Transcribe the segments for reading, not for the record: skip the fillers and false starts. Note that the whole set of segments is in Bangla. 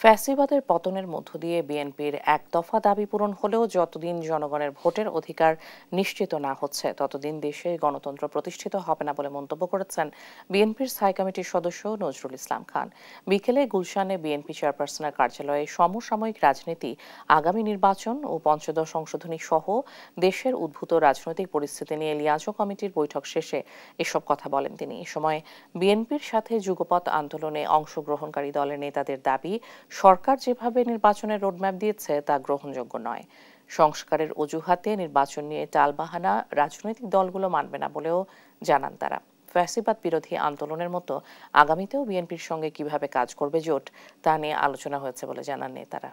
ফ্যাসিবাদের পতনের মধ্য দিয়ে বিএনপির এক দফা দাবি পূরণ হলেও যতদিন জনগণের ভোটের অধিকার নিশ্চিত না হচ্ছে ততদিন দেশে গণতন্ত্র প্রতিষ্ঠিত হবে না বলে মন্তব্য করেছেন বিএনপির স্থায়ী কমিটির সদস্য নজরুল ইসলাম খান। বিকেলে গুলশানে বিএনপি চেয়ারপারসনের কার্যালয়ে সমসাময়িক রাজনীতি, আগামী নির্বাচন ও পঞ্চদশ সংশোধনী সহ দেশের উদ্ভূত রাজনৈতিক পরিস্থিতি নিয়ে লিয়াজো কমিটির বৈঠক শেষে এসব কথা বলেন তিনি। এ সময় বিএনপির সাথে যুগপৎ আন্দোলনে অংশগ্রহণকারী দলের নেতাদের দাবি, সরকার যেভাবে নির্বাচনের রোডম্যাপ দিয়েছে তা গ্রহণযোগ্য নয়। সংস্কারের অজুহাতে নির্বাচন নিয়ে টালবাহানা রাজনৈতিক দলগুলো মানবে না বলেও জানান তারা। ফ্যাসিবাদ বিরোধী আন্দোলনের মতো আগামীতেও বিএনপির সঙ্গে কিভাবে কাজ করবে জোট, তা নিয়ে আলোচনা হয়েছে বলে জানান নেতারা।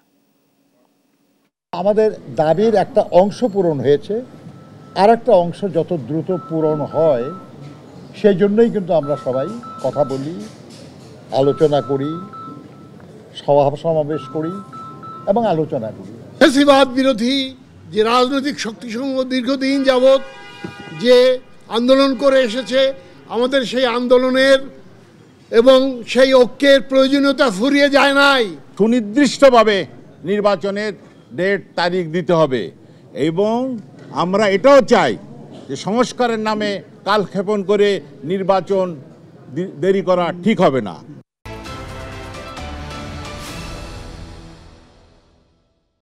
আমাদের দাবির একটা অংশ পূরণ হয়েছে, আর একটা অংশ যত দ্রুত পূরণ হয় সেই জন্যই কিন্তু আমরা সবাই কথা বলি, আলোচনা করি, সভা সমাবেশ করি এবং আলোচনা করি। ফ্যাসিবাদ বিরোধী যে রাজনৈতিক শক্তিসমূহ দীর্ঘদিন যাবৎ যে আন্দোলন করে এসেছে, আমাদের সেই আন্দোলনের এবং সেই ঐক্যের প্রয়োজনীয়তা ফুরিয়ে যায় নাই। সুনির্দিষ্টভাবে নির্বাচনের ডেট তারিখ দিতে হবে এবং আমরা এটাও চাই যে সংস্কারের নামে কালক্ষেপণ করে নির্বাচন দেরি করা ঠিক হবে না।